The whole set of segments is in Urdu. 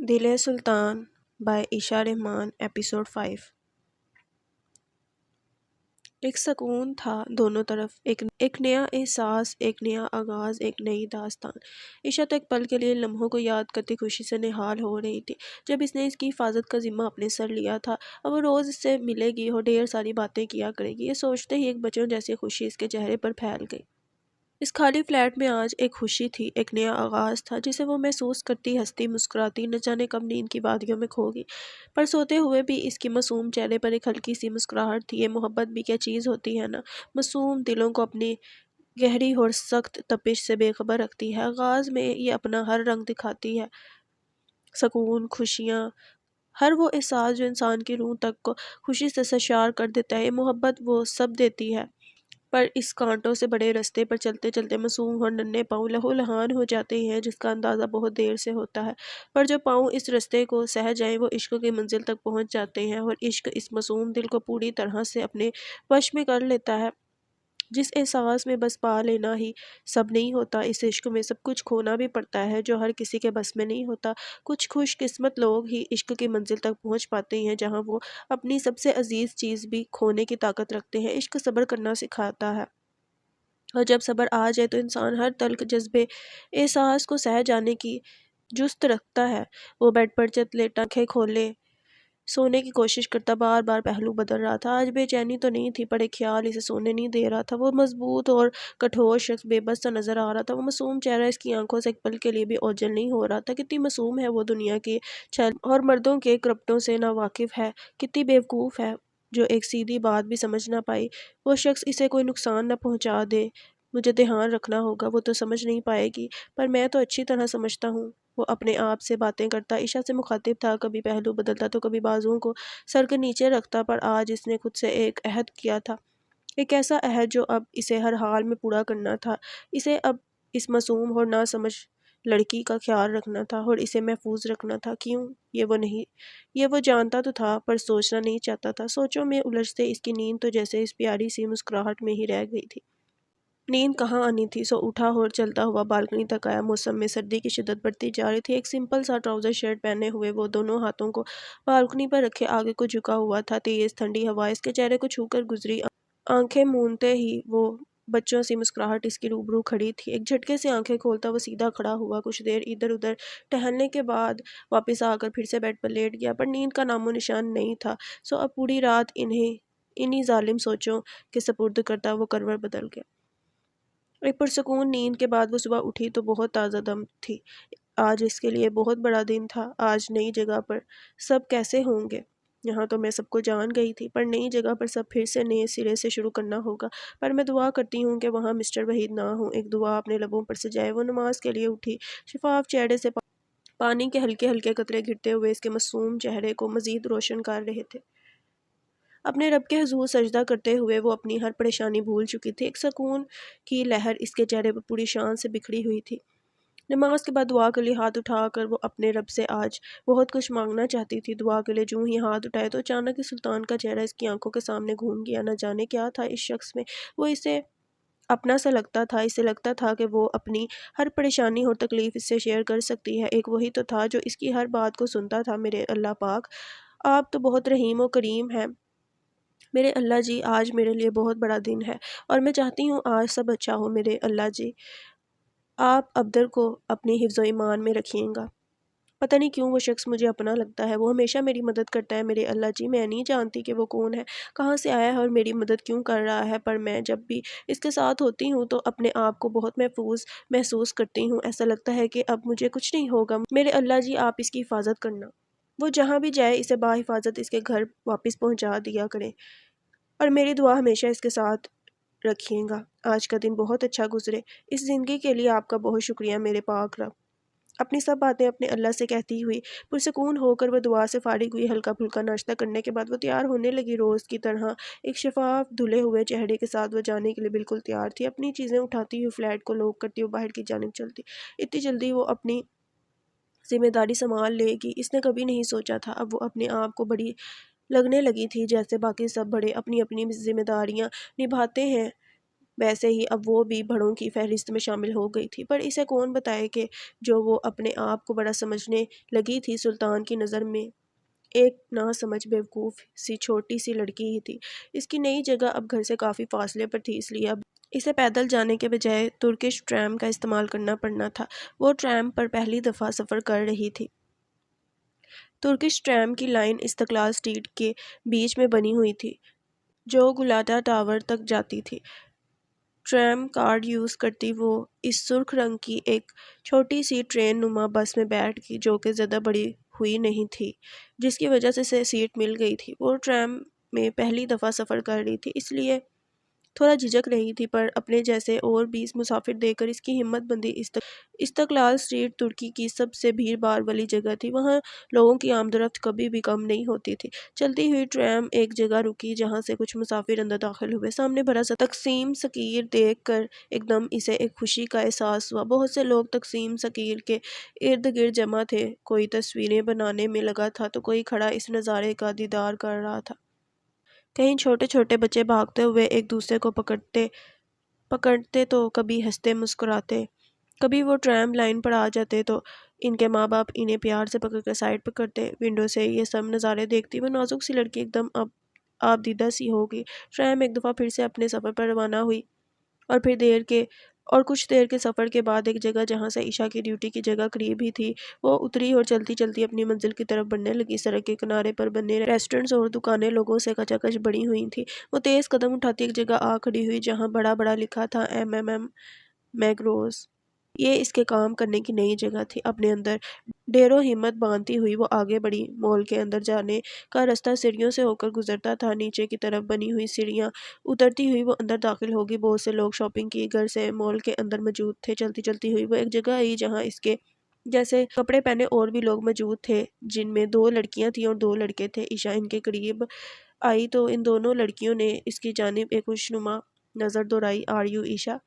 دل سلطان بائی عائشہ رحمان ایپیسوڈ 5۔ ایک سکون تھا دونوں طرف، ایک نیا احساس، ایک نیا آغاز، ایک نئی داستان۔ عائشہ تو ایک پل کے لیے لمحوں کو یاد کرتی خوشی سے نہال ہو رہی تھی جب اس نے اس کی حفاظت کا ذمہ اپنے سر لیا تھا۔ اب وہ روز اس سے ملے گی اور ڈھیر ساری باتیں کیا کرے گی۔ یہ سوچتے ہی ایک بچوں جیسی خوشی اس کے چہرے پر پھیل گئی۔ اس خالی فلیٹ میں آج ایک خوشی تھی، ایک نیا آغاز تھا جسے وہ محسوس کرتی ہنستی مسکراتی نہ جانے کب نیند کی وادیوں میں کھو گئی۔ پر سوتے ہوئے بھی اس کی معصوم چہرے پر ایک ہلکی سی مسکراہٹ تھی۔ یہ محبت بھی کیا چیز ہوتی ہے نا، معصوم دلوں کو اپنی گہری اور سخت تپش سے بے خبر رکھتی ہے۔ آغاز میں یہ اپنا ہر رنگ دکھاتی ہے، سکون، خوشیاں، ہر وہ احساس جو انسان کی روح تک کو خوشی سے سرشار کر دیتا ہے۔ یہ محبت وہ سب دیتی ہے، پر اس کانٹوں سے بڑے رستے پر چلتے چلتے معصوم اور ننھے پاؤں لہو لہان ہو جاتے ہیں جس کا اندازہ بہت دیر سے ہوتا ہے۔ پر جو پاؤں اس رستے کو سہ جائیں وہ عشق کی منزل تک پہنچ جاتے ہیں، اور عشق اس معصوم دل کو پوری طرح سے اپنے وش میں کر لیتا ہے۔ جس احساس میں بس پا لینا ہی سب نہیں ہوتا، اس عشق میں سب کچھ کھونا بھی پڑتا ہے جو ہر کسی کے بس میں نہیں ہوتا۔ کچھ خوش قسمت لوگ ہی عشق کی منزل تک پہنچ پاتے ہیں جہاں وہ اپنی سب سے عزیز چیز بھی کھونے کی طاقت رکھتے ہیں۔ عشق صبر کرنا سکھاتا ہے، اور جب صبر آ جائے تو انسان ہر تلخ جذبے احساس کو سہ جانے کی جست رکھتا ہے۔ وہ بیڈ پر چت لیٹا آنکھیں کھولے سونے کی کوشش کرتا بار بار پہلو بدل رہا تھا۔ آج بے چینی تو نہیں تھی، پر ایک خیال اسے سونے نہیں دے رہا تھا۔ وہ مضبوط اور کٹھور شخص بے بس سا نظر آ رہا تھا۔ وہ معصوم چہرہ اس کی آنکھوں سے ایک پل کے لیے بھی اوجھل نہیں ہو رہا تھا۔ کتنی معصوم ہے وہ، دنیا کے چھل اور مردوں کے کرپٹوں سے ناواقف ہے، کتنی بیوقوف ہے جو ایک سیدھی بات بھی سمجھ نہ پائی۔ وہ شخص اسے کوئی نقصان نہ پہنچا دے، مجھے دھیان رکھنا ہوگا۔ وہ تو سمجھ نہیں پائے گی، پر میں تو اچھی طرح سمجھتا ہوں۔ وہ اپنے آپ سے باتیں کرتا عائشہ سے مخاطب تھا، کبھی پہلو بدلتا تو کبھی بازوؤں کو سر کے نیچے رکھتا، پر آج اس نے خود سے ایک عہد کیا تھا، ایک ایسا عہد جو اب اسے ہر حال میں پورا کرنا تھا۔ اسے اب اس معصوم اور ناسمجھ لڑکی کا خیال رکھنا تھا اور اسے محفوظ رکھنا تھا۔ کیوں؟ یہ وہ جانتا تو تھا، پر سوچنا نہیں چاہتا تھا۔ سوچوں میں الجھتے اس کی نیند تو جیسے اس پیاری سی مسکراہٹ میں ہی رہ گئی تھی۔ نیند کہاں آنی تھی، سو اٹھا اور چلتا ہوا بالکنی تک آیا۔ موسم میں سردی کی شدت بڑھتی جا رہی تھی۔ ایک سمپل سا ٹراؤزر شرٹ پہنے ہوئے وہ دونوں ہاتھوں کو بالکنی پر رکھے آگے کو جھکا ہوا تھا۔ تیز ٹھنڈی ہوا اس کے چہرے کو چھو کر گزری، آنکھیں مونتے ہی وہ بچوں سی مسکراہٹ اس کی روبرو کھڑی تھی۔ ایک جھٹکے سے آنکھیں کھولتا وہ سیدھا کھڑا ہوا، کچھ دیر ادھر ادھر ٹہلنے کے بعد واپس آ کر پھر سے بیڈ پر لیٹ گیا، پر نیند کا نام و نشان نہیں تھا۔ سو اب پوری رات انہی ظالم سوچوں کے سپرد کرتا وہ کروٹ بدل گیا۔ ایک پرسکون نیند کے بعد وہ صبح اٹھی تو بہت تازہ دم تھی۔ آج اس کے لیے بہت بڑا دن تھا۔ آج نئی جگہ پر سب کیسے ہوں گے؟ یہاں تو میں سب کو جان گئی تھی، پر نئی جگہ پر سب پھر سے نئے سرے سے شروع کرنا ہوگا۔ پر میں دعا کرتی ہوں کہ وہاں مسٹر وحید نہ ہوں۔ ایک دعا اپنے لبوں پر سجائے وہ نماز کے لیے اٹھی۔ شفاف چہرے سے پانی کے ہلکے ہلکے قطرے گرتے ہوئے اس کے معصوم چہرے کو مزید روشن کر رہے تھے۔ اپنے رب کے حضور سجدہ کرتے ہوئے وہ اپنی ہر پریشانی بھول چکی تھی۔ ایک سکون کی لہر اس کے چہرے پر پوری شان سے بکھری ہوئی تھی۔ نماز کے بعد دعا کے لیے ہاتھ اٹھا کر وہ اپنے رب سے آج بہت کچھ مانگنا چاہتی تھی۔ دعا کے لیے جوں ہی ہاتھ اٹھائے تو اچانک ہی سلطان کا چہرہ اس کی آنکھوں کے سامنے گھوم گیا۔ نہ جانے کیا تھا اس شخص میں، وہ اسے اپنا سا لگتا تھا۔ اسے لگتا تھا کہ وہ اپنی ہر پریشانی اور تکلیف اس سے شیئر کر سکتی ہے۔ ایک وہی تو تھا جو اس کی ہر بات کو سنتا تھا۔ میرے اللہ پاک، آپ تو بہت رحیم و کریم ہیں۔ میرے اللہ جی، آج میرے لیے بہت بڑا دن ہے اور میں چاہتی ہوں آج سب اچھا ہو۔ میرے اللہ جی، آپ ابدر کو اپنی حفظ و ایمان میں رکھیے گا۔ پتہ نہیں کیوں وہ شخص مجھے اپنا لگتا ہے، وہ ہمیشہ میری مدد کرتا ہے۔ میرے اللہ جی، میں نہیں جانتی کہ وہ کون ہے، کہاں سے آیا ہے اور میری مدد کیوں کر رہا ہے، پر میں جب بھی اس کے ساتھ ہوتی ہوں تو اپنے آپ کو بہت محفوظ محسوس کرتی ہوں۔ ایسا لگتا ہے کہ اب مجھے کچھ نہیں ہوگا۔ میرے اللہ جی، آپ اس کی حفاظت کرنا۔ وہ جہاں بھی جائے اسے باحفاظت اس کے گھر واپس پہنچا دیا کریں، اور میری دعا ہمیشہ اس کے ساتھ رکھیے گا۔ آج کا دن بہت اچھا گزرے۔ اس زندگی کے لیے آپ کا بہت شکریہ میرے پاک رب۔ اپنی سب باتیں اپنے اللہ سے کہتی ہوئی پرسکون ہو کر وہ دعا سے فارغ ہوئی۔ ہلکا پھلکا ناشتہ کرنے کے بعد وہ تیار ہونے لگی۔ روز کی طرح ایک شفاف دھلے ہوئے چہرے کے ساتھ وہ جانے کے لیے بالکل تیار تھی۔ اپنی چیزیں اٹھاتی ہوئی فلیٹ کو لاک کرتی ہوئی باہر کی جانب چلتی۔ اتنی جلدی وہ اپنی ذمہ داری سنبھال لے گی، اس نے کبھی نہیں سوچا تھا۔ اب وہ اپنے آپ کو بڑی لگنے لگی تھی، جیسے باقی سب بڑے اپنی اپنی ذمہ داریاں نبھاتے ہیں، ویسے ہی اب وہ بھی بڑوں کی فہرست میں شامل ہو گئی تھی، پر اسے کون بتائے کہ جو وہ اپنے آپ کو بڑا سمجھنے لگی تھی سلطان کی نظر میں ایک نا سمجھ بیوقوف سی چھوٹی سی لڑکی ہی تھی۔ اس کی نئی جگہ اب گھر سے کافی فاصلے پر تھی، اس لیے اب اسے پیدل جانے کے بجائے ترکش ٹرام کا استعمال کرنا پڑنا تھا۔ وہ ٹرام پر پہلی دفعہ سفر کر رہی تھی۔ ترکش ٹرام کی لائن استقلال اسٹریٹ کے بیچ میں بنی ہوئی تھی جو گلاٹا ٹاور تک جاتی تھی۔ ٹرام کارڈ یوز کرتی وہ اس سرخ رنگ کی ایک چھوٹی سی ٹرین نما بس میں بیٹھ گئی جو کہ زیادہ بڑی ہوئی نہیں تھی، جس کی وجہ سے اسے سیٹ مل گئی تھی۔ وہ ٹرام میں پہلی دفعہ سفر کر رہی تھی، اس لیے تھوڑا جھجک رہی تھی، پر اپنے جیسے اور 20 مسافر دیکھ کر اس کی ہمت بندی۔ استقلال اسٹریٹ ترکی کی سب سے بھیڑ بھاڑ والی جگہ تھی، وہاں لوگوں کی آمد و رفت کبھی بھی کم نہیں ہوتی تھی۔ چلتی ہوئی ٹرام ایک جگہ رکی جہاں سے کچھ مسافر اندر داخل ہوئے۔ سامنے بڑا سا تقسیم سکیر دیکھ کر ایک دم اسے ایک خوشی کا احساس ہوا۔ بہت سے لوگ تقسیم سکیر کے ارد گرد جمع تھے، کوئی تصویریں بنانے میں لگا تھا تو کوئی کھڑا اس نظارے کا دیدار کر رہا تھا۔ کہیں چھوٹے چھوٹے بچے بھاگتے ہوئے ایک دوسرے کو پکڑتے تو کبھی ہنستے مسکراتے، کبھی وہ ٹرام لائن پر آ جاتے تو ان کے ماں باپ انہیں پیار سے پکڑ کر سائڈ پر کرتے۔ ونڈو سے یہ سب نظارے دیکھتی وہ نازک سی لڑکی ایک دم آپ دیدہ سی ہو گئی۔ ٹرام ایک دفعہ پھر سے اپنے سفر پر روانہ ہوئی اور کچھ دیر کے سفر کے بعد ایک جگہ جہاں سے عشاء کی ڈیوٹی کی جگہ قریب ہی تھی وہ اتری اور چلتی چلتی اپنی منزل کی طرف بڑھنے لگی۔ سڑک کے کنارے پر بنے ریسٹورنٹس اور دکانیں لوگوں سے کچاکچ بڑی ہوئی تھیں۔ وہ تیز قدم اٹھاتی ایک جگہ آ کھڑی ہوئی جہاں بڑا بڑا لکھا تھا میگروز۔ یہ اس کے کام کرنے کی نئی جگہ تھی۔ اپنے اندر ڈیر و ہمت باندھتی ہوئی وہ آگے بڑھی۔ مال کے اندر جانے کا رستہ سیڑھیوں سے ہو کر گزرتا تھا۔ نیچے کی طرف بنی ہوئی سیڑھیاں اترتی ہوئی وہ اندر داخل ہوگی۔ بہت سے لوگ شاپنگ کی غرض سے مال کے اندر موجود تھے۔ چلتی چلتی ہوئی وہ ایک جگہ آئی جہاں اس کے جیسے کپڑے پہنے اور بھی لوگ موجود تھے، جن میں 2 لڑکیاں تھیں اور 2 لڑکے تھے۔ عشاء ان کے قریب آئی تو ان دونوں لڑکیوں نے اس کی جانب ایک خوشنما نظر دوڑائی۔ آر یو عشاء؟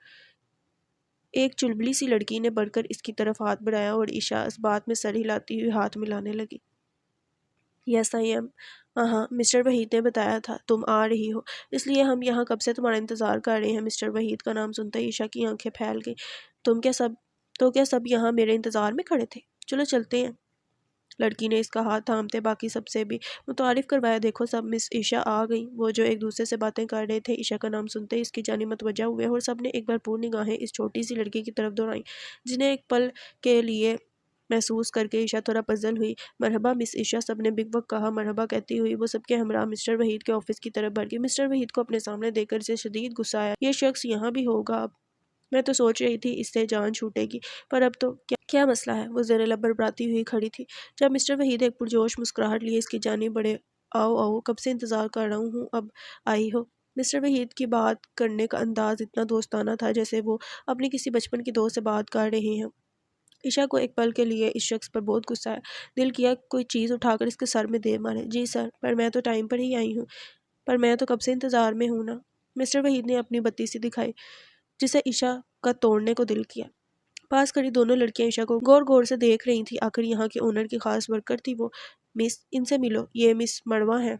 ایک چلبلی سی لڑکی نے بڑھ کر اس کی طرف ہاتھ بڑھایا اور عشاء اس بات میں سر ہلاتی ہوئی ہاتھ ملانے لگی۔ یس آئی ایم۔ ہاں، مسٹر وحید نے بتایا تھا تم آ رہی ہو، اس لیے ہم یہاں کب سے تمہارا انتظار کر رہے ہیں۔ مسٹر وحید کا نام سنتے ہی عشاء کی آنکھیں پھیل گئیں۔ کیا سب یہاں میرے انتظار میں کھڑے تھے؟ چلو چلتے ہیں۔ لڑکی نے اس کا ہاتھ تھامتے باقی سب سے بھی متعارف کروایا۔ دیکھو سب، مس عشاء آ گئی۔ وہ جو ایک دوسرے سے باتیں کر رہے تھے عشاء کا نام سنتے اس کی جانب متوجہ ہوئے اور سب نے ایک بار پور نگاہیں اس چھوٹی سی لڑکی کی طرف دوڑائیں، جنہیں ایک پل کے لیے محسوس کر کے عشاء تھوڑا پزل ہوئی۔ مرحبا مس عشاء، سب نے بگ بگ کہا۔ مرحبا کہتی ہوئی وہ سب کے ہمراہ مسٹر وحید کے آفس کی طرف بڑھ گئی۔ مسٹر وحید کو اپنے سامنے دیکھ کر اسے شدید غصہ آیا۔ یہ شخص یہاں بھی ہوگا؟ اب میں تو سوچ رہی تھی اس سے جان چھوٹے گی، پر اب تو کیا مسئلہ ہے؟ وہ زیر لب بڑبڑاتی ہوئی کھڑی تھی۔ جب مسٹر وحید ایک پرجوش مسکراہٹ لیے اس کی جانب بڑھے، آؤ کب سے انتظار کر رہا ہوں، اب آئی ہو۔ مسٹر وحید کی بات کرنے کا انداز اتنا دوستانہ تھا جیسے وہ اپنی کسی بچپن کی دوست سے بات کر رہے ہیں۔ عشاء کو ایک پل کے لیے اس شخص پر بہت غصہ آیا۔ دل کیا کوئی چیز اٹھا کر اس کے سر میں دے مارے۔ جی سر، پر میں تو ٹائم پر ہی آئی ہوں، پر میں تو کب سے انتظار میں ہوں نا۔ مسٹر وحید نے اپنی بتی سی دکھائی جسے عشاء کا توڑنے کو دل کیا۔ پاس کھڑی دونوں لڑکیاں عشاء کو غور غور سے دیکھ رہی تھیں۔ آخر یہاں کے اونر کی خاص ورکر تھی وہ۔ مس، ان سے ملو، یہ مس مروہ ہیں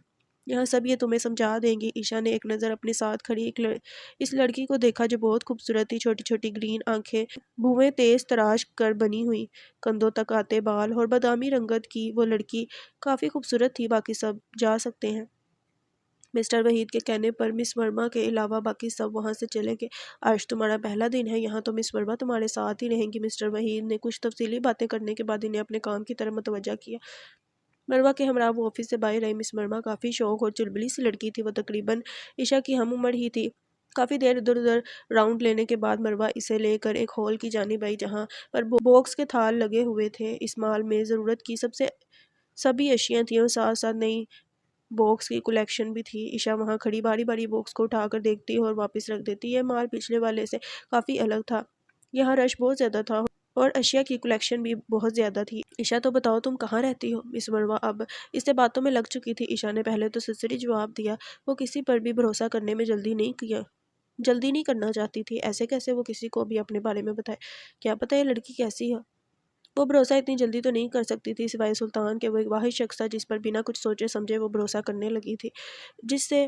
یہاں سب، یہ تمہیں سمجھا دیں گی۔ عشاء نے ایک نظر اپنے ساتھ کھڑی اس لڑکی کو دیکھا جو بہت خوبصورت تھی۔ چھوٹی چھوٹی گرین آنکھیں، بھویں تیز تراش کر بنی ہوئی، کندھوں تک آتے بال اور بادامی رنگت کی وہ لڑکی کافی خوبصورت تھی۔ باقی سب جا سکتے ہیں۔ مسٹر وحید کے کہنے پر مس ورما کے علاوہ باقی سب وہاں سے چلے گئے۔ آج تمہارا پہلا دن ہے یہاں تو مس ورما تمہارے ساتھ ہی رہیں گی۔ مسٹر وحید نے کچھ تفصیلی باتیں کرنے کے بعد انہیں اپنے کام کی طرف متوجہ کیا۔ مروہ کے ہمراہ وہ آفس سے باہر آئی۔ مس ورما کافی شوخ اور چلبلی سی لڑکی تھی۔ وہ تقریباً عشاء کی ہم عمر ہی تھی۔ کافی دیر ادھر ادھر راؤنڈ لینے کے بعد مروہ اسے لے کر ایک ہال کی جانب آئی جہاں پر باکس کے تھال لگے ہوئے تھے۔ اس مال میں ضرورت کی سبھی اشیاء تھیں اور ساتھ ساتھ نئی باکس کی کلیکشن بھی تھی۔ عشاء وہاں کھڑی باری باری باکس کو اٹھا کر دیکھتی اور واپس رکھ دیتی۔ یہ مال پچھلے والے سے کافی الگ تھا۔ یہاں رش بہت زیادہ تھا اور اشیاء کی کلیکشن بھی بہت زیادہ تھی۔ عشاء تو بتاؤ تم کہاں رہتی ہو؟ مس مروہ اب اس سے باتوں میں لگ چکی تھی۔ عشاء نے پہلے تو سرسری جواب دیا۔ وہ کسی پر بھی بھروسہ کرنے میں جلدی نہیں کرنا چاہتی تھی۔ ایسے کیسے وہ کسی کو بھی اپنے بارے میں بتائے؟ کیا پتہ یہ لڑکی کیسی ہے؟ وہ بھروسہ اتنی جلدی تو نہیں کر سکتی تھی، سوائے سلطان کے وہ ایک واحد شخص تھا جس پر بنا کچھ سوچے سمجھے وہ بھروسہ کرنے لگی تھی، جس سے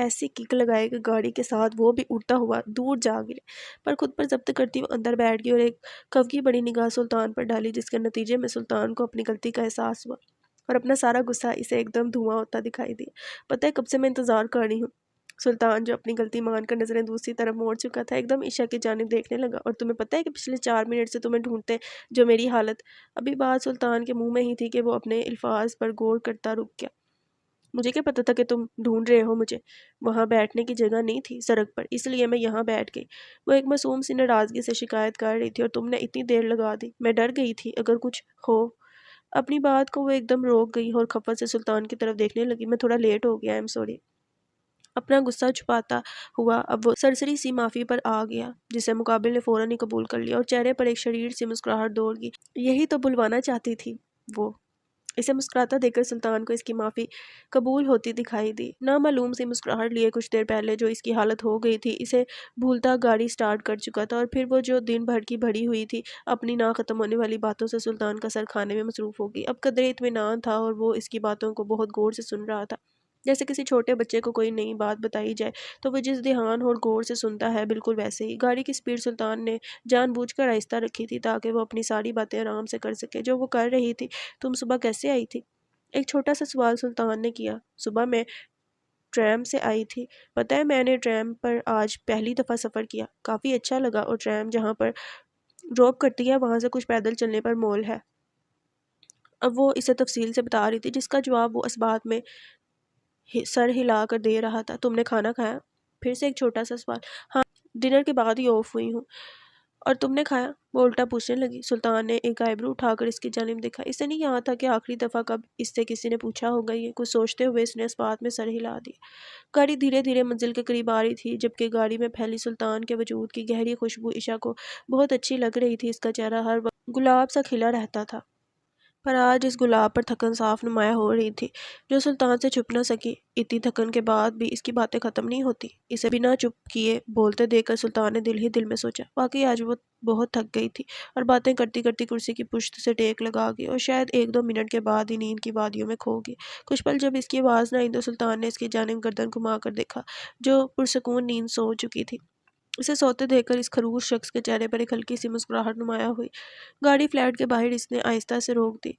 ایسی کک لگائے کہ گاڑی کے ساتھ وہ بھی اڑتا ہوا دور جا گرے، پر خود پر ضبط کرتی وہ اندر بیٹھ گئی اور ایک کفگی بڑی نگاہ سلطان پر ڈالی، جس کے نتیجے میں سلطان کو اپنی غلطی کا احساس ہوا اور اپنا سارا غصہ اسے ایک دم دھواں ہوتا دکھائی دیا۔ پتہ ہے کب سے میں انتظار کر رہی ہوں؟ سلطان جو اپنی غلطی مان کر نظریں دوسری طرف موڑ چکا تھا ایک دم عشا کی جانب دیکھنے لگا۔ اور تمہیں پتہ ہے کہ پچھلے 4 منٹ سے تمہیں ڈھونڈتے جو میری حالت۔ ابھی بات سلطان کے منہ میں ہی تھی کہ وہ اپنے الفاظ پر غور کرتا رک گیا۔ مجھے کیا پتا تھا کہ تم ڈھونڈ رہے ہو مجھے؟ وہاں بیٹھنے کی جگہ نہیں تھی سڑک پر، اس لیے میں یہاں بیٹھ گئی۔ وہ ایک معصوم سی ناراضگی سے شکایت کر رہی تھی، اور تم نے اتنی دیر لگا دی، میں ڈر گئی تھی اگر کچھ ہو۔ اپنی بات کو وہ ایک دم روک گئی اور خفت سے سلطان کی طرف دیکھنے لگی۔ میں تھوڑا لیٹ ہو گیا، سوری۔ اپنا غصہ چھپاتا ہوا اب وہ سرسری سی معافی پر آ گیا، جسے مقابل نے فوراً ہی قبول کر لیا، اور چہرے پر ایک شریر سی مسکراہٹ دوڑ گئی۔ یہی تو بلوانا چاہتی تھی وہ۔ اسے مسکراتا دیکھ کر سلطان کو اس کی معافی قبول ہوتی دکھائی دی۔ نامعلوم سی مسکراہٹ لیے کچھ دیر پہلے جو اس کی حالت ہو گئی تھی اسے بھولتا گاڑی سٹارٹ کر چکا تھا، اور پھر وہ جو دن بھر کی بڑھی ہوئی تھی اپنی نہ ختم ہونے والی باتوں سے سلطان کا سر کھانے میں مصروف ہو گئی۔ اب قدرے اطمینان تھا اور وہ اس کی باتوں کو بہت غور سے سن رہا تھا، جیسے کسی چھوٹے بچے کو کوئی نئی بات بتائی جائے تو وہ جس دھیان اور غور سے سنتا ہے، بالکل ویسے ہی۔ گاڑی کی سپیڈ سلطان نے جان بوجھ کر آہستہ رکھی تھی تاکہ وہ اپنی ساری باتیں آرام سے کر سکے جو وہ کر رہی تھی۔ تم صبح کیسے آئی تھی؟ ایک چھوٹا سا سوال سلطان نے کیا۔ صبح میں ٹریم سے آئی تھی۔ پتہ ہے میں نے ٹریم پر آج پہلی دفعہ سفر کیا، کافی اچھا لگا، اور ٹریم جہاں پر ڈراپ کرتی ہے وہاں سے کچھ پیدل چلنے پر مول ہے۔ اب وہ اسے تفصیل سے بتا رہی تھی، جس کا جواب وہ اس بات میں سر ہلا کر دے رہا تھا۔ تم نے کھانا کھایا؟ پھر سے ایک چھوٹا سا سوال۔ ہاں، ڈنر کے بعد ہی آف ہوئی ہوں۔ اور تم نے کھایا؟ وہ الٹا پوچھنے لگی۔ سلطان نے ایک آئیبرو اٹھا کر اس کی جانب دیکھا۔ اسے نہیں یاد تھا کہ آخری دفعہ کب اس سے کسی نے پوچھا ہوگا یہ۔ کچھ سوچتے ہوئے اس نے اس بات میں سر ہلا دیا۔ گاڑی دھیرے دھیرے منزل کے قریب آ رہی تھی، جبکہ گاڑی میں پھیلی سلطان کے وجود کی گہری خوشبو عشا کو بہت اچھی لگ رہی تھی۔ اس کا چہرہ ہر وقت گلاب سا کھلا رہتا تھا، پر آج اس گلاب پر تھکن صاف نمایاں ہو رہی تھی، جو سلطان سے چھپ نہ سکی۔ اتنی تھکن کے بعد بھی اس کی باتیں ختم نہیں ہوتی۔ اسے بنا چپ کیے بولتے دیکھ کر سلطان نے دل ہی دل میں سوچا، واقعی آج وہ بہت تھک گئی تھی، اور باتیں کرتی کرتی کرسی کی پشت سے ٹیک لگا گئی، اور شاید 1-2 منٹ کے بعد ہی نیند کی وادیوں میں کھو گئی۔ کچھ پل جب اس کی آواز نہ آئی تو سلطان نے اس کی جانب گردن گھما کر دیکھا، جو پرسکون نیند سو چکی تھی۔ اسے سوتے دیکھ کر اس خروش شخص کے چہرے پر ایک ہلکی سی مسکراہٹ نمایاں ہوئی۔ گاڑی فلیٹ کے باہر اس نے آہستہ سے روک دی،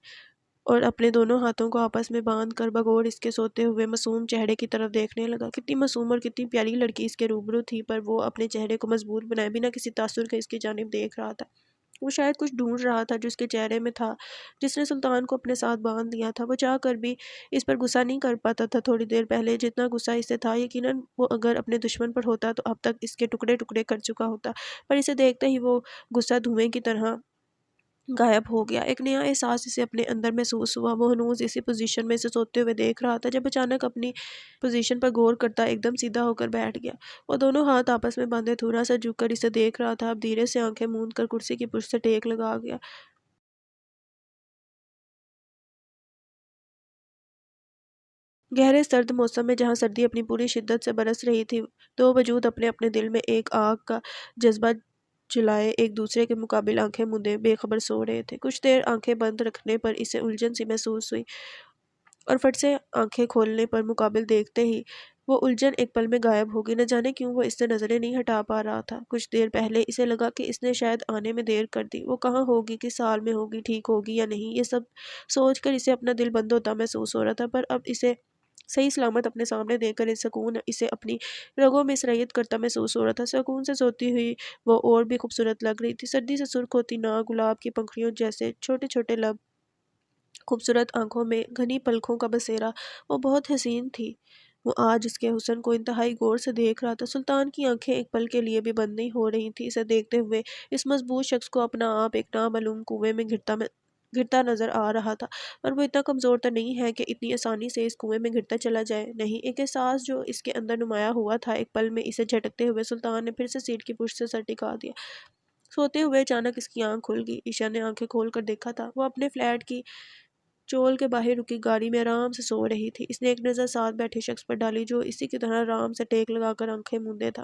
اور اپنے دونوں ہاتھوں کو آپس میں باندھ کر بغور اس کے سوتے ہوئے معصوم چہرے کی طرف دیکھنے لگا۔ کتنی معصوم اور کتنی پیاری لڑکی اس کے روبرو تھی، پر وہ اپنے چہرے کو مضبوط بنائے بنا کسی تاثر کے اس کی جانب دیکھ رہا تھا۔ وہ شاید کچھ ڈھونڈ رہا تھا جو اس کے چہرے میں تھا، جس نے سلطان کو اپنے ساتھ باندھ دیا تھا۔ وہ چاہ کر بھی اس پر غصہ نہیں کر پاتا تھا۔ تھوڑی دیر پہلے جتنا غصہ اس سے تھا، یقیناً وہ اگر اپنے دشمن پر ہوتا تو اب تک اس کے ٹکڑے ٹکڑے کر چکا ہوتا، پر اسے دیکھتے ہی وہ غصہ دھوئیں کی طرح غائب ہو گیا۔ ایک نیا احساس اسے اپنے اندر محسوس ہوا۔ وہ ہنوز اسی پوزیشن میں اسے سوتے ہوئے دیکھ رہا تھا، جب اچانک اپنی پوزیشن پر غور کرتا ایک دم سیدھا ہو کر بیٹھ گیا۔ وہ دونوں ہاتھ آپس میں باندھے تھوڑا سا جھک کر اسے دیکھ رہا تھا، اب دھیرے سے آنکھیں موند کر کرسی کی پشت سے ٹیک لگا گیا۔ گہرے سرد موسم میں جہاں سردی اپنی پوری شدت سے برس رہی تھی، دو وجود اپنے اپنے دل میں ایک آگ کا جذبہ جلائے ایک دوسرے کے مقابل آنکھیں مندے بے خبر سو رہے تھے۔ کچھ دیر آنکھیں بند رکھنے پر اسے الجھن سی محسوس ہوئی، اور فٹ سے آنکھیں کھولنے پر مقابل دیکھتے ہی وہ الجھن ایک پل میں غائب ہو گئی۔ نہ جانے کیوں وہ اس سے نظریں نہیں ہٹا پا رہا تھا۔ کچھ دیر پہلے اسے لگا کہ اس نے شاید آنے میں دیر کر دی۔ وہ کہاں ہوگی، کس حال میں ہوگی، ٹھیک ہوگی یا نہیں، یہ سب سوچ کر اسے اپنا دل بند ہوتا محسوس ہو رہا تھا، پر اب اسے صحیح سلامت اپنے سامنے دیکھ کر سکون اسے اپنی رگوں میں سرایت کرتا محسوس ہو رہا تھا۔ سکون سے سوتی ہوئی وہ اور بھی خوبصورت لگ رہی تھی۔ سردی سے سرخ ہوتی ناک، گلاب کی پنکھڑیوں جیسے چھوٹے چھوٹے لب، خوبصورت آنکھوں میں گھنی پلکوں کا بسیرا، وہ بہت حسین تھی۔ وہ آج اس کے حسن کو انتہائی غور سے دیکھ رہا تھا۔ سلطان کی آنکھیں ایک پل کے لیے بھی بند نہیں ہو رہی تھیں۔ اسے دیکھتے ہوئے اس مضبوط شخص کو اپنا آپ ایک نامعلوم کنویں میں گرتا نظر آ رہا تھا، پر وہ اتنا کمزور تو نہیں ہے کہ اتنی آسانی سے اس کنویں میں گرتا چلا جائے۔ نہیں، ایک احساس جو اس کے اندر نمایاں ہوا تھا ایک پل میں اسے جھٹکتے ہوئے سلطان نے پھر سے سیٹ کی پشت سے سر ٹکا دیا۔ سوتے ہوئے اچانک اس کی آنکھ کھل گئی۔ عشا نے آنکھیں کھول کر دیکھا تھا، وہ اپنے فلیٹ کی چول کے باہر رکی گاڑی میں آرام سے سو رہی تھی۔ اس نے ایک نظر ساتھ بیٹھے شخص پر ڈالی جو اسی کی طرح آرام سے ٹیک لگا کر آنکھیں موندے تھا۔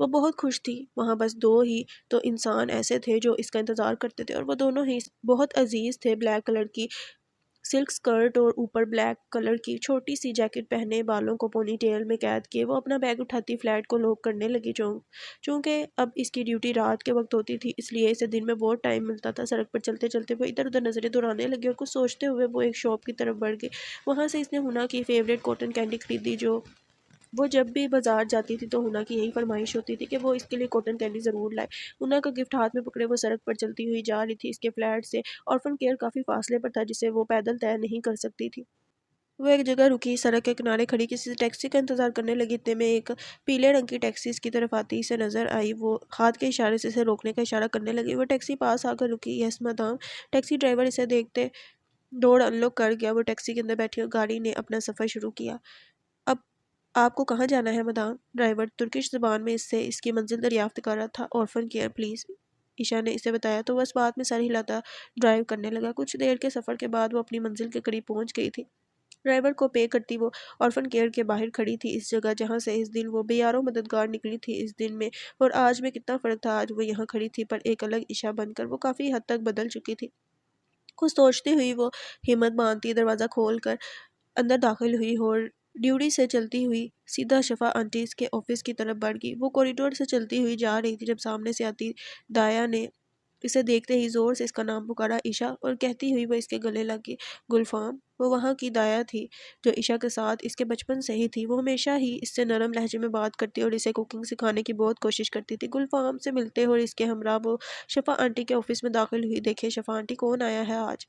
وہ بہت خوش تھی۔ وہاں بس دو ہی تو انسان ایسے تھے جو اس کا انتظار کرتے تھے، اور وہ دونوں ہی بہت عزیز تھے۔ بلیک کلر کی سلک سکرٹ اور اوپر بلیک کلر کی چھوٹی سی جیکٹ پہنے، بالوں کو پونی ٹیل میں قید کیے، وہ اپنا بیگ اٹھاتی فلیٹ کو لاک کرنے لگی۔ چونکہ اب اس کی ڈیوٹی رات کے وقت ہوتی تھی، اس لیے اسے دن میں بہت ٹائم ملتا تھا۔ سڑک پر چلتے چلتے وہ ادھر ادھر نظریں دوڑانے لگی، اور کچھ سوچتے ہوئے وہ ایک شاپ کی طرف بڑھ گئی۔ وہاں سے اس نے ہنا کی فیوریٹ کاٹن کینڈی خریدی۔ وہ جب بھی بازار جاتی تھی تو ہنا کی یہی فرمائش ہوتی تھی کہ وہ اس کے لیے کاٹن کینڈی ضرور لائے۔ ہنا کا گفٹ ہاتھ میں پکڑے وہ سڑک پر چلتی ہوئی جا رہی تھی۔ اس کے فلیٹ سے آرفن کیئر کافی فاصلے پر تھا، جسے وہ پیدل طے نہیں کر سکتی تھی۔ وہ ایک جگہ رکی، سڑک کے کنارے کھڑی کسی ٹیکسی کا انتظار کرنے لگی۔ اتنے میں ایک پیلے رنگ کی ٹیکسی اس کی طرف آتی اسے نظر آئی۔ وہ ہاتھ کے اشارے سے اسے روکنے کا اشارہ کرنے لگی۔ وہ ٹیکسی پاس آ کر رکی۔ یس مدام۔ ٹیکسی ڈرائیور اسے دیکھتے ڈور انلوک کر گیا۔ وہ ٹیکسی کے اندر بیٹھی اور گاڑی نے اپنا سفر شروع کیا۔ اب آپ کو کہاں جانا ہے مدام؟ ڈرائیور ترکش زبان میں اس سے اس کی منزل دریافت کر رہا تھا۔ آرفن کیئر پلیز، عشا نے اسے بتایا تو وہ اس بات میں سر ہلاتا ڈرائیو کرنے لگا۔ کچھ دیر کے سفر کے بعد وہ اپنی منزل کے قریب پہنچ گئی تھی۔ ڈرائیور کو پے کرتی وہ آرفن کیئر کے باہر کھڑی تھی، اس جگہ جہاں سے اس دن وہ بے یارو مددگار نکلی تھی۔ اس دن میں اور آج میں کتنا فرق تھا۔ آج وہ یہاں کھڑی تھی پر ایک الگ عشا بن کر۔ وہ کافی حد تک بدل چکی تھی۔ کچھ سوچتی ہوئی وہ ہمت باندھتی دروازہ کھول کر اندر داخل ہوئی اور ڈیوڑی سے چلتی ہوئی سیدھا شفا آنٹی کے آفس کی طرف بڑھ گئی۔ وہ کوریڈور سے چلتی ہوئی جا رہی تھی جب سامنے سے آتی دایا نے اسے دیکھتے ہی زور سے اس کا نام پکارا، عشا، اور کہتی ہوئی وہ اس کے گلے لگ گئی۔ گلفام، وہ وہاں کی دایا تھی جو عشا کے ساتھ اس کے بچپن سے ہی تھی۔ وہ ہمیشہ ہی اس سے نرم لہجے میں بات کرتی اور اسے کوکنگ سکھانے کی بہت کوشش کرتی تھی۔ گلفام سے ملتے اور اس کے ہمراہ وہ شفا آنٹی کے آفس میں داخل ہوئی۔ دیکھیں شفا آنٹی، کون آیا ہے آج؟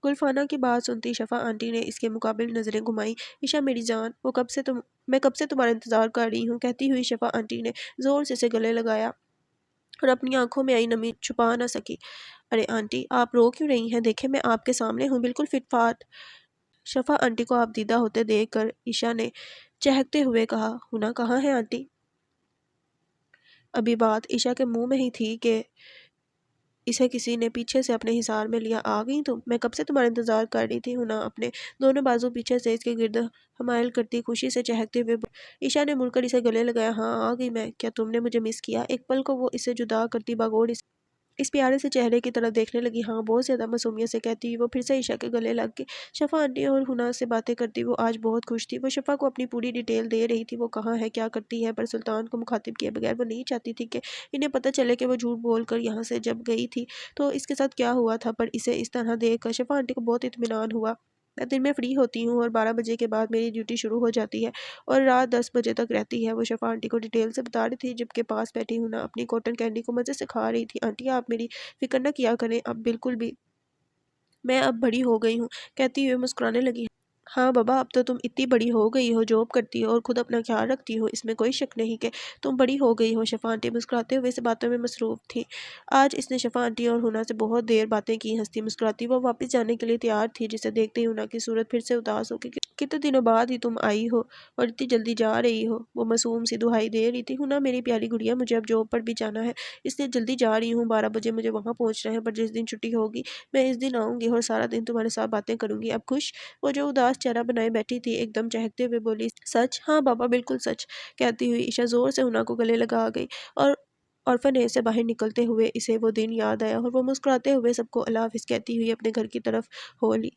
گلفانہ کی بات سنتی شفا آنٹی نے اس کے مقابل نظریں گھمائیں۔ عشا میری جان، میں کب سے تمہارا انتظار کر رہی ہوں، کہتی ہوئی شفا آنٹی نے زور سے اسے گلے لگایا اور اپنی آنکھوں میں آئی نمی چھپا نہ سکی۔ ارے آنٹی، آپ رو کیوں رہی ہیں؟ دیکھیں میں آپ کے سامنے ہوں، بالکل فٹ فاٹ۔ شفا آنٹی کو آپ دیدہ ہوتے دیکھ کر عشا نے چہکتے ہوئے کہا، ہنا کہاں ہے آنٹی؟ ابھی بات عشا کے منہ میں ہی تھی کہ اسے کسی نے پیچھے سے اپنے حصار میں لیا۔ آ گئی تم؟ میں کب سے تمہارا انتظار کر رہی تھی۔ ہنا اپنے دونوں بازو پیچھے سے اس کے گرد حمائل کرتی خوشی سے چہکتے ہوئے عشا نے مڑ کر اسے گلے لگایا۔ ہاں آ گئی میں، کیا تم نے مجھے مس کیا؟ ایک پل کو وہ اسے جدا کرتی باگوڑ اس پیارے سے چہرے کی طرف دیکھنے لگی۔ ہاں بہت زیادہ معصومیت سے کہتی ہوئی وہ پھر سے عشا کے گلے لگ گئی۔ شفا آنٹی اور ہنا سے باتیں کرتی وہ آج بہت خوش تھی۔ وہ شفا کو اپنی پوری ڈیٹیل دے رہی تھی، وہ کہاں ہے، کیا کرتی ہے، پر سلطان کو مخاطب کیے بغیر وہ نہیں چاہتی تھی کہ انہیں پتہ چلے کہ وہ جھوٹ بول کر یہاں سے جب گئی تھی تو اس کے ساتھ کیا ہوا تھا۔ پر اسے اس طرح دیکھ کر شفا آنٹی کو بہت اطمینان ہوا۔ میں دن میں فری ہوتی ہوں اور 12 بجے کے بعد میری ڈیوٹی شروع ہو جاتی ہے اور رات 10 بجے تک رہتی ہے۔ وہ شفا آنٹی کو ڈیٹیل سے بتا رہی تھی جب کے پاس بیٹھی ہنا اپنی کاٹن کینڈی کو مزے سے کھا رہی تھی۔ آنٹی آپ میری فکر نہ کیا کریں، اب بالکل بھی، میں اب بڑی ہو گئی ہوں، کہتی ہوئے مسکرانے لگی۔ ہاں بابا، اب تو تم اتنی بڑی ہو گئی ہو، جاب کرتی ہو اور خود اپنا خیال رکھتی ہو، اس میں کوئی شک نہیں کہ تم بڑی ہو گئی ہو۔ شفا آنٹی مسکراتے ہوئے سے باتوں میں مصروف تھی۔ آج اس نے شفا آنٹی اور ہنا سے بہت دیر باتیں کی۔ ہنستی مسکراتی وہ واپس جانے کے لیے تیار تھی، جسے دیکھتے ہی ہنا کی صورت پھر سے اداس ہو گئی۔ کتنے دنوں بعد ہی تم آئی ہو اور اتنی جلدی جا رہی ہو؟ وہ معصوم سی دہائی دے رہی تھی۔ ہنا میری پیاری گڑیا، مجھے اب جاب پر بھی جانا ہے، اس لیے جلدی جا رہی ہوں، 12 بجے مجھے وہاں پہنچنا ہے، پر جس دن چھٹی ہوگی میں اس دن آؤں گی اور سارا دن تمہارے ساتھ باتیں کروں گی۔ اب خوش؟ وہ جو اداس چہرہ بنائے بیٹھی تھی ایک دم چہکتے ہوئے بولی، سچ؟ ہاں بابا بالکل سچ، کہتی ہوئی عشا زور سے ہنا کو گلے لگا گئی اور آرفن سے باہر نکلتے ہوئے اسے وہ دن یاد آیا اور وہ مسکراتے ہوئے سب کو اللہ حافظ کہتی ہوئی اپنے گھر کی طرف ہو لی۔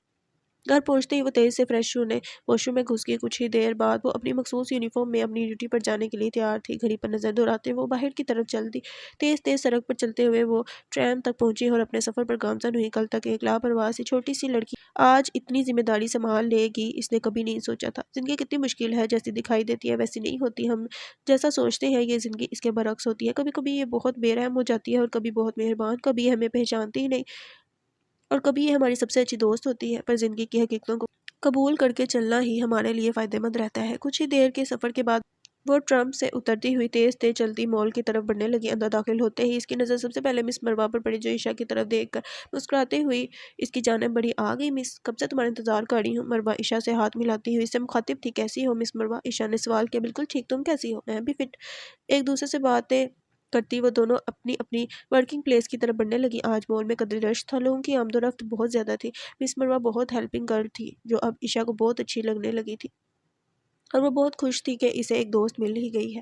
گھر پہنچتے ہی وہ تیز سے فریش ہونے واش روم میں گھس گئی۔ کچھ ہی دیر بعد وہ اپنی مخصوص یونیفارم میں اپنی ڈیوٹی پر جانے کے لیے تیار تھی۔ گھڑی پر نظر دوڑاتے وہ باہر کی طرف چل دی۔ تیز تیز سڑک پر چلتے ہوئے وہ ٹرام تک پہنچی اور اپنے سفر پر گامزن ہوئی۔ کل تک ایک لاپرواہ سی چھوٹی سی لڑکی آج اتنی ذمہ داری سنبھال لے گی، اس نے کبھی نہیں سوچا تھا۔ زندگی کتنی مشکل ہے، جیسی دکھائی دیتی ہے ویسی نہیں ہوتی۔ ہم جیسا سوچتے ہیں یہ زندگی اس کے برعکس ہوتی ہے۔ کبھی کبھی یہ بہت بے رحم ہو جاتی ہے اور کبھی بہت مہربان، کبھی یہ ہمیں پہچانتی ہی نہیں اور کبھی یہ ہماری سب سے اچھی دوست ہوتی ہے، پر زندگی کی حقیقتوں کو قبول کر کے چلنا ہی ہمارے لیے فائدہ مند رہتا ہے۔ کچھ ہی دیر کے سفر کے بعد وہ ٹرم سے اترتی ہوئی تیز تیز چلتی مال کی طرف بڑھنے لگی۔ اندر داخل ہوتے ہی اس کی نظر سب سے پہلے مس مروہ پر پڑی، جو عشا کی طرف دیکھ کر مسکراتے ہوئی اس کی جانب بڑھی۔ آ گئی مس، کب سے تمہارا انتظار کر رہی ہوں۔ مروہ عشا سے ہاتھ ملاتی ہوئی اس سے مخاطب تھی۔ کیسی ہو مس مروہ؟ عشا نے سوال کیا۔ بالکل ٹھیک، تم کیسی ہو؟ میں بھی فٹ۔ ایک دوسرے سے باتیں کرتی وہ دونوں اپنی اپنی ورکنگ پلیس کی طرف بڑھنے لگی۔ آج مال میں قدر رش تھا، لوگوں کی آمد و رفت بہت زیادہ تھی۔ مس مروہ بہت ہیلپنگ گرل تھی جو اب عشا کو بہت اچھی لگنے لگی تھی اور وہ بہت خوش تھی کہ اسے ایک دوست مل ہی گئی ہے۔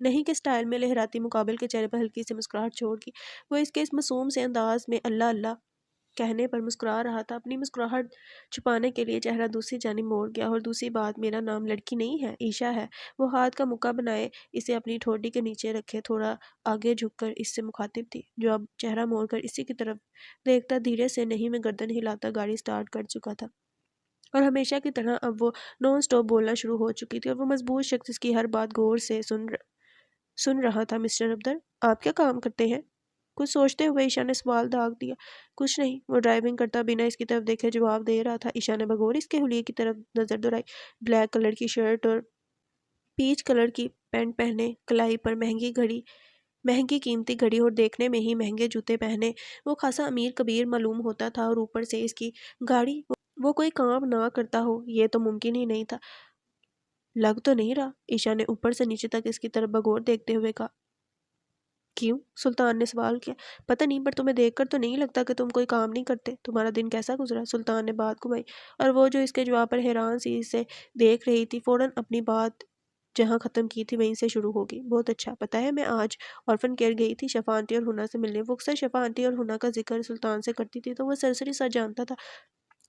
نہیں کہ سٹائل میں لہراتی مقابل کے چہرے پر ہلکی سی مسکراہٹ چھوڑ کی۔ وہ اس کے اس معصوم سے انداز میں اللہ اللہ کہنے پر مسکرا رہا تھا۔ اپنی مسکراہٹ چھپانے کے لیے چہرہ دوسری جانب موڑ گیا۔ اور دوسری بات، میرا نام لڑکی نہیں ہے، عیشا ہے۔ وہ ہاتھ کا مکہ بنائے اسے اپنی ٹھوڈی کے نیچے رکھے تھوڑا آگے جھک کر اس سے مخاطب تھی، جو اب چہرہ موڑ کر اسی کی طرف دیکھتا دھیرے سے نہیں میں گردن ہلاتا گاڑی سٹارٹ کر چکا تھا۔ اور ہمیشہ کی طرح اب وہ نان سٹاپ بولنا شروع ہو چکی تھی، اور وہ مضبوط شخص اس کی ہر بات غور سے سن رہا تھا۔ مسٹر عبدر، آپ کیا کام کرتے ہیں؟ کچھ سوچتے ہوئے عشاء نے سوال داغ دیا۔ کچھ نہیں، وہ ڈرائیونگ کرتا بنا اس کی طرف دیکھے جواب دے رہا تھا۔ عشاء نے بغور اس کے حلیے کی طرف نظر دوڑائی۔ بلیک کلر کی شرٹ اور پیچ کلر کی پینٹ پہنے، کلائی پر مہنگی قیمتی گھڑی اور دیکھنے میں ہی مہنگے جوتے پہنے وہ خاصا امیر کبیر معلوم ہوتا تھا، اور اوپر سے اس کی گاڑی۔ وہ کوئی کام نہ کرتا ہو یہ تو ممکن ہی نہیں تھا۔ لگ تو نہیں رہا؟ عشاء نے اوپر سے نیچے تک اس کی طرف بغور دیکھتے ہوئے کہا۔ کیوں؟ سلطان نے سوال کیا۔ پتہ نہیں، پر تمہیں دیکھ کر تو نہیں لگتا کہ تم کوئی کام نہیں کرتے۔ تمہارا دن کیسا گزرا؟ سلطان نے بات گھمائی، اور وہ جو اس کے جواب پر حیران سی اسے دیکھ رہی تھی فوراً اپنی بات جہاں ختم کی تھی وہیں سے شروع ہوگی۔ بہت اچھا، پتہ ہے میں آج آرفن کیئر گئی تھی شفا آنٹی اور ہنا سے ملنے۔ وہ اکثر شفا آنٹی اور ہنا کا ذکر سلطان سے کرتی تھی تو وہ سرسری سا جانتا تھا۔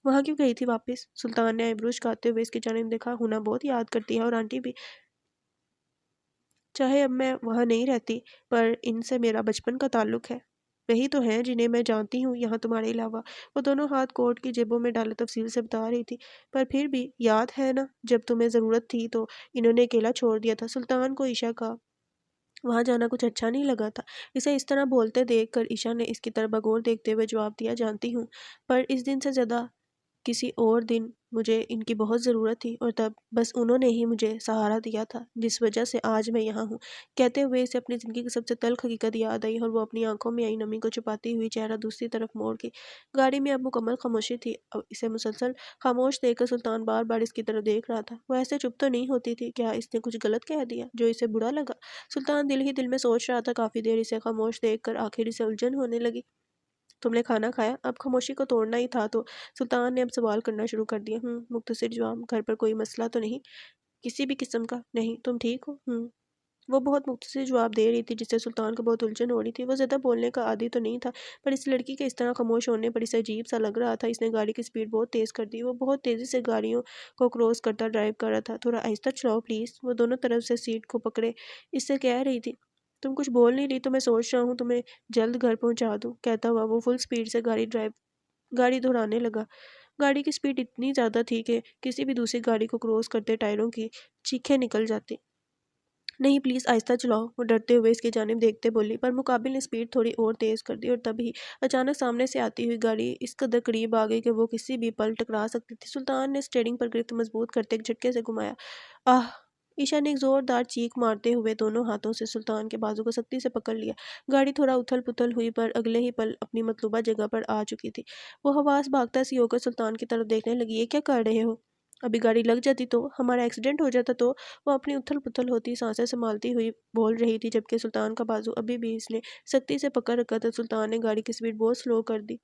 وہاں کیوں گئی تھی واپس؟ سلطان نے آئیبرو جھکاتے ہوئے اس کی جانب دیکھا۔ ہنا بہت یاد کرتی ہے اور آنٹی بھی، چاہے اب میں وہاں نہیں رہتی، پر ان سے میرا بچپن کا تعلق ہے۔ وہی تو ہیں جنہیں میں جانتی ہوں یہاں تمہارے علاوہ۔ وہ دونوں ہاتھ کوٹ کی جیبوں میں ڈالے تفصیل سے بتا رہی تھی۔ پر پھر بھی یاد ہے نا جب تمہیں ضرورت تھی تو انہوں نے اکیلا چھوڑ دیا تھا۔ سلطان کو عشاء کا وہاں جانا کچھ اچھا نہیں لگا تھا۔ اسے اس طرح بولتے دیکھ کر عشاء نے اس کی طرف بغور دیکھتے ہوئے جواب دیا، جانتی ہوں، پر اس دن سے زیادہ کسی اور دن مجھے ان کی بہت ضرورت تھی، اور تب بس انہوں نے ہی مجھے سہارا دیا تھا جس وجہ سے آج میں یہاں ہوں۔ کہتے ہوئے اسے اپنی زندگی کی سب سے تلخ حقیقت یاد آئی، اور وہ اپنی آنکھوں میں آئی نمی کو چھپاتی ہوئی چہرہ دوسری طرف موڑ گئی۔ گاڑی میں اب مکمل خاموشی تھی۔ اب اسے مسلسل خاموش دیکھ کر سلطان بار بار اس کی طرف دیکھ رہا تھا۔ وہ ایسے چپ تو نہیں ہوتی تھی، کیا اس نے کچھ غلط کہہ دیا جو اسے برا لگا؟ سلطان دل ہی دل میں سوچ رہا تھا۔ کافی دیر اسے خاموش دیکھ کر آخر اسے الجھن ہونے لگی۔ تم نے کھانا کھایا؟ اب خاموشی کو توڑنا ہی تھا تو سلطان نے اب سوال کرنا شروع کر دیا۔ مختصر جواب۔ گھر پر کوئی مسئلہ تو نہیں؟ کسی بھی قسم کا نہیں۔ تم ٹھیک ہو؟ وہ بہت مختصر جواب دے رہی تھی جس سے سلطان کو بہت الجھن ہو رہی تھی۔ وہ زیادہ بولنے کا عادی تو نہیں تھا، پر اس لڑکی کے اس طرح خاموش ہونے پر اسے عجیب سا لگ رہا تھا۔ اس نے گاڑی کی سپیڈ بہت تیز کر دی۔ وہ بہت تیزی سے گاڑیوں کو کراس کرتا ڈرائیو کر رہا تھا۔ تھوڑا آہستہ چلاؤ پلیز، وہ دونوں طرف سے سیٹ کو پکڑے اس سے کہہ رہی تھی۔ تم کچھ بول نہیں رہی تو میں سوچ رہا ہوں تمہیں جلد گھر پہنچا دوں، کہتا ہوا وہ فل سپیڈ سے گاڑی دہرانے لگا۔ گاڑی کی سپیڈ اتنی زیادہ تھی کہ کسی بھی دوسری گاڑی کو کراس کرتے ٹائروں کی چیخیں نکل جاتی۔ نہیں پلیز آہستہ چلاؤ، وہ ڈرتے ہوئے اس کی جانب دیکھتے بولی، پر مقابل نے سپیڈ تھوڑی اور تیز کر دی، اور تبھی اچانک سامنے سے آتی ہوئی گاڑی اس قدر قریب آ گئی کہ وہ کسی بھی پل ٹکرا سکتی تھی۔ سلطان نے اسٹیئرنگ پر گرفت مضبوط کرتے ایک جھٹکے سے گھمایا۔ آہ! عشاء نے ایک زوردار چیخ مارتے ہوئے دونوں ہاتھوں سے سلطان کے بازو کو سختی سے پکڑ لیا۔ گاڑی تھوڑا اتھل پتھل ہوئی پر اگلے ہی پل اپنی مطلوبہ جگہ پر آ چکی تھی۔ وہ حواس بھاگتا سی ہو کر سلطان کی طرف دیکھنے لگی۔ یہ کیا کر رہے ہو؟ ابھی گاڑی لگ جاتی تو ہمارا ایکسیڈنٹ ہو جاتا تو، وہ اپنی اتھل پتھل ہوتی سانسیں سنبھالتی ہوئی بول رہی تھی، جبکہ سلطان کا بازو ابھی بھی اس نے سختی سے پکڑ رکھا تھا۔ سلطان نے گاڑی کی سپیڈ بہت سلو کر دی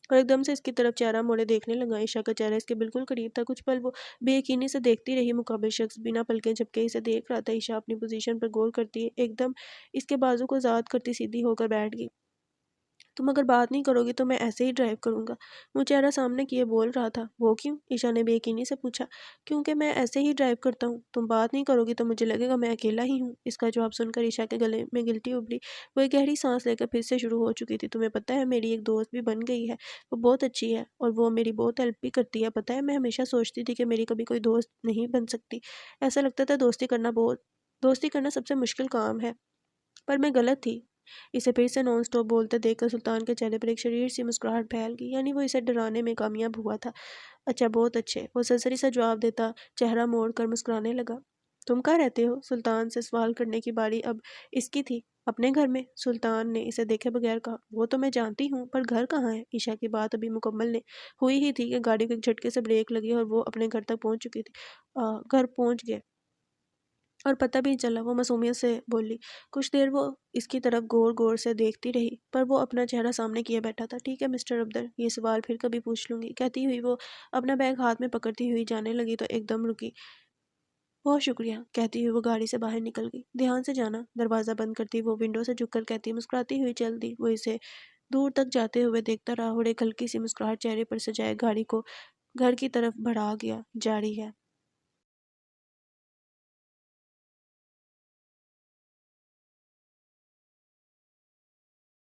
اور ایک دم سے اس کی طرف چہرہ موڑے دیکھنے لگا۔ عشاء کا چہرہ اس کے بالکل قریب تھا۔ کچھ پل وہ بے یقینی سے دیکھتی رہی۔ مقابل شخص بنا پلکیں جھپکے اسے دیکھ رہا تھا۔ عشاء اپنی پوزیشن پر غور کرتی ایک دم اس کے بازو کو آزاد کرتی سیدھی ہو کر بیٹھ گئی۔ تم اگر بات نہیں کرو گی تو میں ایسے ہی ڈرائیو کروں گا، وہ چہرہ سامنے کیے بول رہا تھا۔ وہ کیوں؟ عشاء نے بے یقینی سے پوچھا۔ کیونکہ میں ایسے ہی ڈرائیو کرتا ہوں، تم بات نہیں کرو گی تو مجھے لگے گا میں اکیلا ہی ہوں۔ اس کا جواب سن کر عشاء کے گلے میں گلٹی ابھری۔ وہ ایک گہری سانس لے کر پھر سے شروع ہو چکی تھی۔ تمہیں پتہ ہے میری ایک دوست بھی بن گئی ہے، وہ بہت اچھی ہے اور وہ میری بہت ہیلپ بھی کرتی ہے۔ پتہ ہے میں ہمیشہ سوچتی تھی کہ میری کبھی کوئی دوست نہیں بن سکتی، ایسا لگتا تھا دوستی کرنا سب سے مشکل کام ہے، پر میں غلط تھی۔ اسے پھر سے نان سٹاپ بولتے دیکھ کر سلطان کے چہرے پر ایک شریر سی مسکراہٹ پھیل گئی، یعنی وہ اسے ڈرانے میں کامیاب ہوا تھا۔ اچھا، بہت اچھے، وہ سرسری سا جواب دیتا چہرہ موڑ کر مسکرانے لگا۔ تم کہاں رہتے ہو؟ سلطان سے سوال کرنے کی باری اب اس کی تھی۔ اپنے گھر میں، سلطان نے اسے دیکھے بغیر کہا۔ وہ تو میں جانتی ہوں، پر گھر کہاں ہے؟ عشاء کی بات ابھی مکمل نے ہوئی ہی تھی کہ گاڑی کو ایک جھٹکے سے بریک لگی اور وہ اپنے گھر تک پہنچ چکی تھی۔ گھر پہنچ گئے اور پتہ بھی نہیں چلا، وہ معصومیت سے بولی۔ کچھ دیر وہ اس کی طرف غور سے دیکھتی رہی، پر وہ اپنا چہرہ سامنے کیے بیٹھا تھا۔ ٹھیک ہے مسٹر عبدر، یہ سوال پھر کبھی پوچھ لوں گی، کہتی ہوئی وہ اپنا بیگ ہاتھ میں پکڑتی ہوئی جانے لگی تو ایک دم رکی۔ بہت شکریہ کہتی ہوئی وہ گاڑی سے باہر نکل گئی۔ دھیان سے جانا۔ دروازہ بند کرتی وہ ونڈو سے جھک کر کہتی، مسکراتی ہوئی چل دی۔ وہ اسے دور تک جاتے ہوئے دیکھتا رہا اور ایک ہلکی سی مسکراہٹ چہرے پر سجائے گاڑی کو گھر کی طرف بڑھا گیا۔ جاری ہے۔